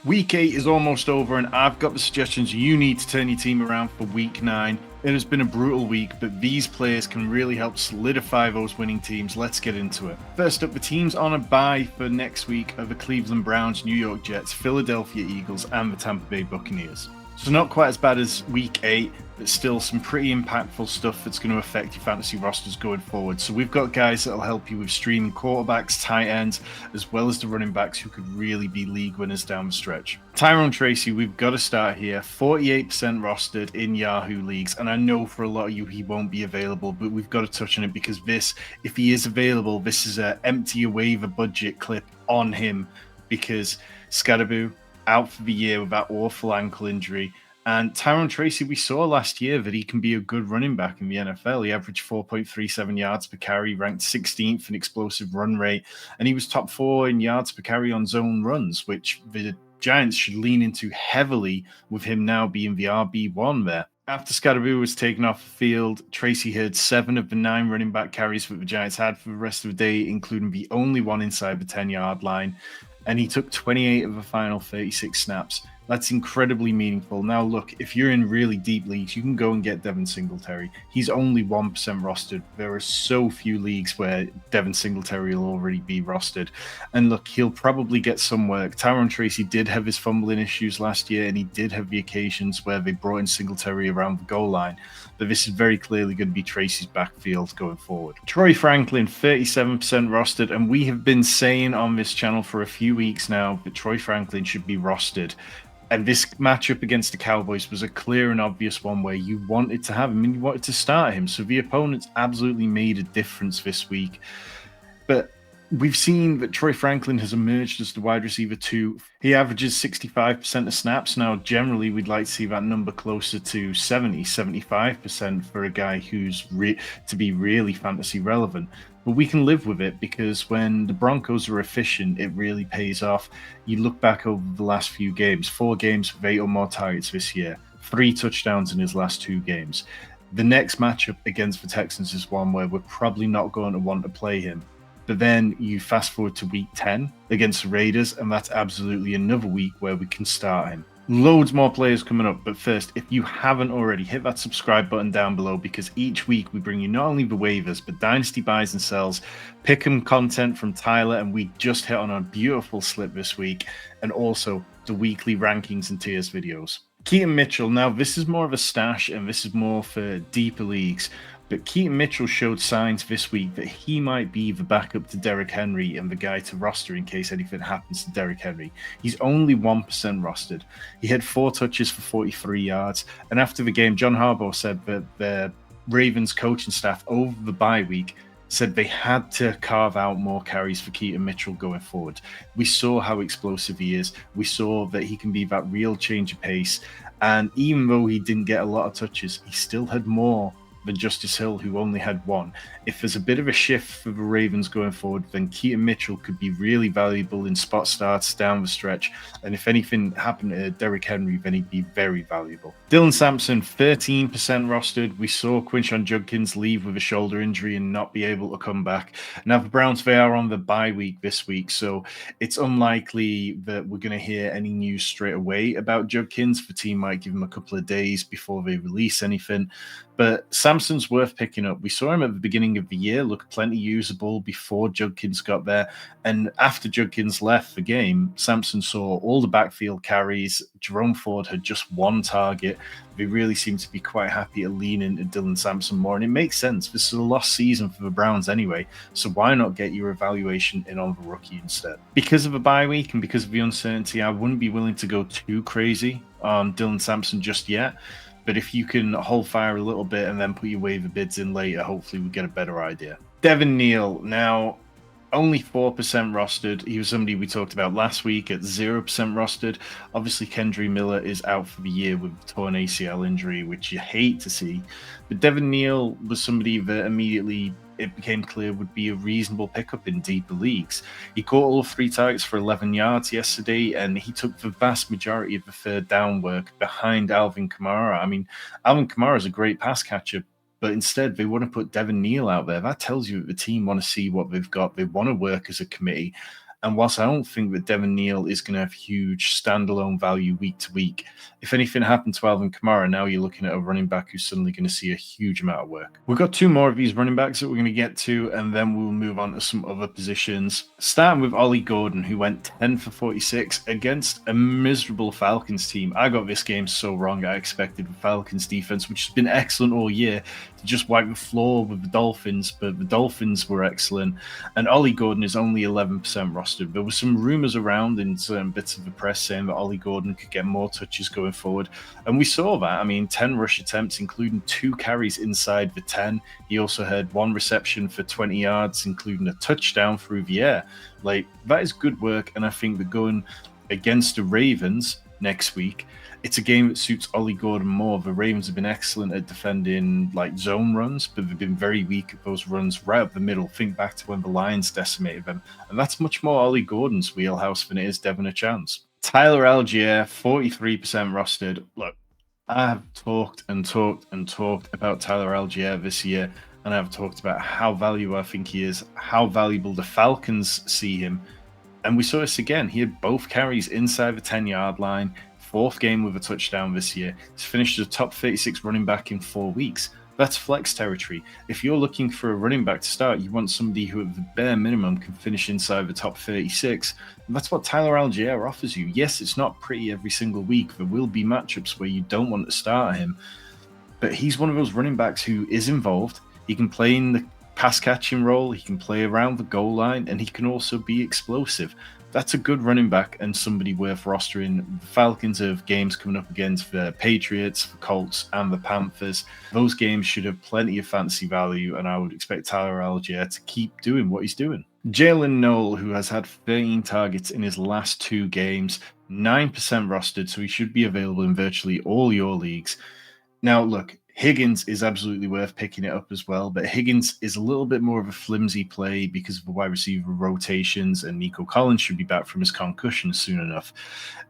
Week 8 is almost over, and I've got the suggestions you need to turn your team around for Week 9. It has been a brutal week, but these players can really help solidify those winning teams. Let's get into it. First up, the teams on a bye for next week are the Cleveland Browns, New York Jets, Philadelphia Eagles, and the Tampa Bay Buccaneers. So not quite as bad as Week 8, but still some pretty impactful stuff that's going to affect your fantasy rosters going forward. So we've got guys that'll help you with streaming quarterbacks, tight ends, as well as the running backs who could really be league winners down the stretch. Tyrone Tracy, we've got to start here. 48% rostered in Yahoo leagues, and I know for a lot of you he won't be available, but we've got to touch on it because this, if he is available, this is an empty your waiver budget clip on him because Scadaboo out for the year with that awful ankle injury. And Tyrone Tracy, we saw last year that he can be a good running back in the NFL. He averaged 4.37 yards per carry, ranked 16th in explosive run rate, and he was top 4 in yards per carry on zone runs, which the Giants should lean into heavily with him now being the RB1 there. After Scadaboo was taken off the field, Tracy had 7 of the 9 running back carries that the Giants had for the rest of the day, including the only one inside the 10-yard line. And he took 28 of the final 36 snaps. That's incredibly meaningful. Now, look, if you're in really deep leagues, you can go and get Devin Singletary. He's only 1% rostered. There are so few leagues where Devin Singletary will already be rostered. And look, he'll probably get some work. Tyrone Tracy did have his fumbling issues last year, and he did have the occasions where they brought in Singletary around the goal line. But this is very clearly going to be Tracy's backfield going forward. Troy Franklin, 37% rostered, and we have been saying on this channel for a few weeks now that Troy Franklin should be rostered. And this matchup against the Cowboys was a clear and obvious one where you wanted to have him and you wanted to start him. So the opponents absolutely made a difference this week. But we've seen that Troy Franklin has emerged as the wide receiver 2. He averages 65% of snaps. Now, generally, we'd like to see that number closer to 75% for a guy who's to be really fantasy relevant. But we can live with it because when the Broncos are efficient, it really pays off. You look back over the last few games, 4 games with 8 or more targets this year, 3 touchdowns in his last 2 games. The next matchup against the Texans is one where we're probably not going to want to play him. But then you fast forward to week 10 against the Raiders, and that's absolutely another week where we can start him. Loads more players coming up, but first, if you haven't already, hit that subscribe button down below because each week we bring you not only the waivers, but Dynasty buys and sells, pick'em content from Tyler, and we just hit on a beautiful slip this week, and also the weekly rankings and tiers videos. Keaton Mitchell, now this is more of a stash and this is more for deeper leagues. But Keaton Mitchell showed signs this week that he might be the backup to Derrick Henry and the guy to roster in case anything happens to Derrick Henry. He's only 1% rostered. He had 4 touches for 43 yards. And after the game, John Harbaugh said that the Ravens coaching staff over the bye week said they had to carve out more carries for Keaton Mitchell going forward. We saw how explosive he is. We saw that he can be that real change of pace. And even though he didn't get a lot of touches, he still had more than Justice Hill, who only had 1. If there's a bit of a shift for the Ravens going forward, then Keaton Mitchell could be really valuable in spot starts down the stretch. And if anything happened to Derrick Henry, then he'd be very valuable. Dylan Sampson, 13% rostered. We saw Quinshon Judkins leave with a shoulder injury and not be able to come back. Now, the Browns, they are on the bye week this week, so it's unlikely that we're going to hear any news straight away about Judkins. The team might give him a couple of days before they release anything. But Sampson's worth picking up. We saw him at the beginning of the year look plenty usable before Judkins got there. And after Judkins left the game, Sampson saw all the backfield carries. Jerome Ford had just 1 target. They really seem to be quite happy to lean into Dylan Sampson more. And it makes sense. This is a lost season for the Browns anyway. So why not get your evaluation in on the rookie instead? Because of a bye week and because of the uncertainty, I wouldn't be willing to go too crazy on Dylan Sampson just yet. But if you can hold fire a little bit and then put your waiver bids in later, hopefully we get a better idea. Devin Neal, now only 4% rostered. He was somebody we talked about last week at 0% rostered. Obviously, Kendry Miller is out for the year with a torn ACL injury, which you hate to see. But Devin Neal was somebody that immediately it became clear would be a reasonable pickup in deeper leagues. He caught all 3 targets for 11 yards yesterday, and he took the vast majority of the third down work behind Alvin Kamara. I mean, Alvin Kamara is a great pass catcher, but instead they want to put Devin Neal out there. That tells you that the team want to see what they've got. They want to work as a committee. And whilst I don't think that Devin Neal is going to have huge standalone value week to week, if anything happened to Alvin Kamara, now you're looking at a running back who's suddenly going to see a huge amount of work. We've got two more of these running backs that we're going to get to, and then we'll move on to some other positions. Starting with Ollie Gordon, who went 10 for 46 against a miserable Falcons team. I got this game so wrong. I expected the Falcons defense, which has been excellent all year, to just wipe the floor with the Dolphins, but the Dolphins were excellent. And Ollie Gordon is only 11% rostered. There were some rumors around in certain bits of the press saying that Ollie Gordon could get more touches going forward. And we saw that. I mean, 10 rush attempts, including 2 carries inside the 10. He also had 1 reception for 20 yards, including a touchdown through the air. Like, that is good work. And I think that going against the Ravens next week, it's a game that suits Ollie Gordon more. The Ravens have been excellent at defending like zone runs, but they've been very weak at those runs right up the middle. Think back to when the Lions decimated them. And that's much more Ollie Gordon's wheelhouse than it is Devin a chance. Tyler Allgeier, 43% rostered. Look, I have talked about Tyler Allgeier this year, and I've talked about how valuable I think he is, how valuable the Falcons see him. And we saw this again. He had both carries inside the 10-yard line. 4th game with a touchdown this year. He's finished as a top 36 running back in 4 weeks. That's flex territory. If you're looking for a running back to start, you want somebody who at the bare minimum can finish inside the top 36. And that's what Tyler Allgeier offers you. Yes, it's not pretty every single week. There will be matchups where you don't want to start him. But he's one of those running backs who is involved. He can play in the pass catching role. He can play around the goal line, and he can also be explosive. That's a good running back and somebody worth rostering. The Falcons have games coming up against the Patriots, the Colts, and the Panthers. Those games should have plenty of fantasy value, and I would expect Tyler Allgeier to keep doing what he's doing. Jaylin Noel, who has had 13 targets in his last 2 games, 9% rostered, so he should be available in virtually all your leagues. Now, look, Higgins is absolutely worth picking it up as well, but Higgins is a little bit more of a flimsy play because of the wide receiver rotations, and Nico Collins should be back from his concussion soon enough.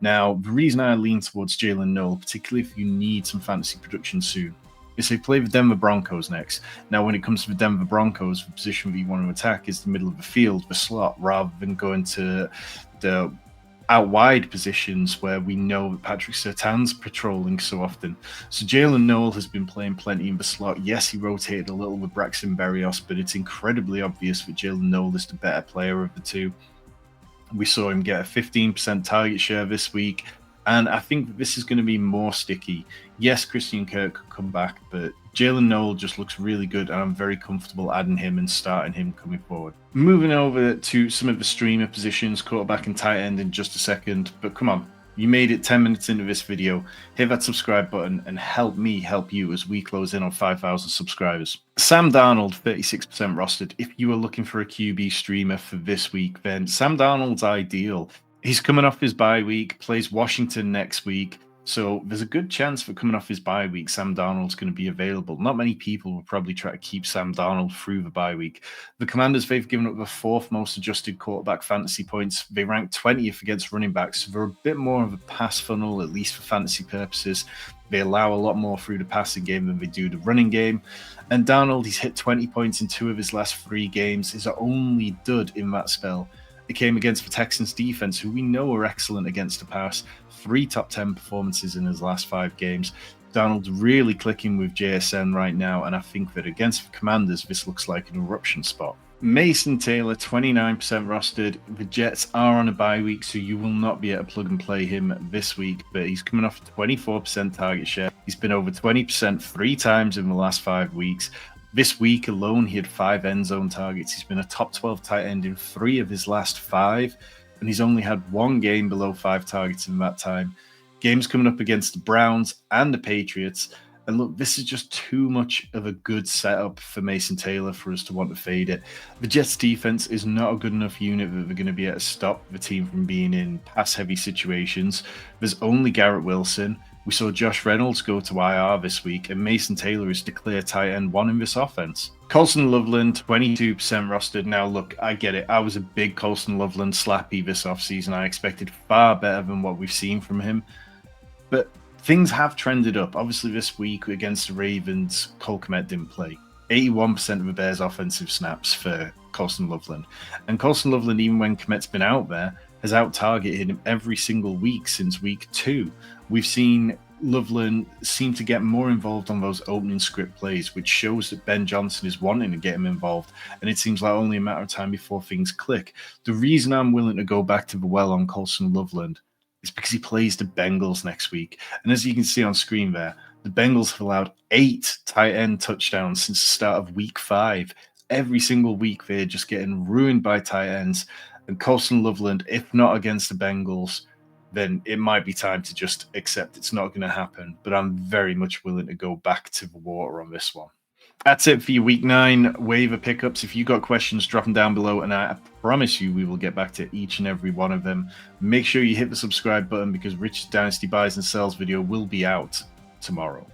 Now, the reason I lean towards Jaylin Noel, particularly if you need some fantasy production soon, is they play the Denver Broncos next. Now, when it comes to the Denver Broncos, the position that you want to attack is the middle of the field, the slot, rather than going to the out wide positions where we know that Patrick Surtain's patrolling so often. So Jaylin Noel has been playing plenty in the slot. Yes, he rotated a little with Braxton Berrios, but it's incredibly obvious that Jaylin Noel is the better player of the two. We saw him get a 15% target share this week, and I think this is going to be more sticky. Yes, Christian Kirk could come back, but Jaylin Noel just looks really good, and I'm very comfortable adding him and starting him coming forward. Moving over to some of the streamer positions, quarterback and tight end in just a second, but come on. You made it 10 minutes into this video. Hit that subscribe button and help me help you as we close in on 5,000 subscribers. Sam Darnold, 36% rostered. If you are looking for a QB streamer for this week, then Sam Darnold's ideal. He's coming off his bye week, plays Washington next week. So there's a good chance for coming off his bye week, Sam Darnold's going to be available. Not many people will probably try to keep Sam Darnold through the bye week. The Commanders, they've given up the 4th most adjusted quarterback fantasy points. They rank 20th against running backs. So they're a bit more of a pass funnel, at least for fantasy purposes. They allow a lot more through the passing game than they do the running game. And Darnold, he's hit 20 points in 2 of his last 3 games. His only dud in that spell, it came against the Texans defense, who we know are excellent against the pass. 3 top 10 performances in his last 5 games. Darnold's really clicking with JSN right now, and I think that against the Commanders, this looks like an eruption spot. Mason Taylor, 29% rostered. The Jets are on a bye week, so you will not be able to plug and play him this week, but he's coming off a 24% target share. He's been over 20% 3 times in the last 5 weeks. This week alone, he had 5 end zone targets. He's been a top 12 tight end in 3 of his last 5, and he's only had 1 game below 5 targets in that time. Games coming up against the Browns and the Patriots. And look, this is just too much of a good setup for Mason Taylor for us to want to fade it. The Jets defense is not a good enough unit that they're going to be able to stop the team from being in pass-heavy situations. There's only Garrett Wilson. We saw Josh Reynolds go to IR this week, and Mason Taylor is declared tight end 1 in this offense. Colston Loveland, 22% rostered. Now, look, I get it. I was a big Colston Loveland slappy this offseason. I expected far better than what we've seen from him. But things have trended up. Obviously, this week against the Ravens, Cole Kmet didn't play. 81% of the Bears' offensive snaps for Colston Loveland. And Colston Loveland, even when Komet's been out there, has out-targeted him every single week since week 2. We've seen Loveland seem to get more involved on those opening script plays, which shows that Ben Johnson is wanting to get him involved, and it seems like only a matter of time before things click. The reason I'm willing to go back to the well on Colston Loveland is because he plays the Bengals next week. And as you can see on screen there, the Bengals have allowed 8 tight end touchdowns since the start of week 5. Every single week, they're just getting ruined by tight ends. And Colston Loveland, if not against the Bengals, then it might be time to just accept it's not going to happen. But I'm very much willing to go back to the water on this one. That's it for your Week 9 waiver pickups. If you got questions, drop them down below, and I promise you we will get back to each and every one of them. Make sure you hit the subscribe button because Rich's Dynasty Buys and Sells video will be out tomorrow.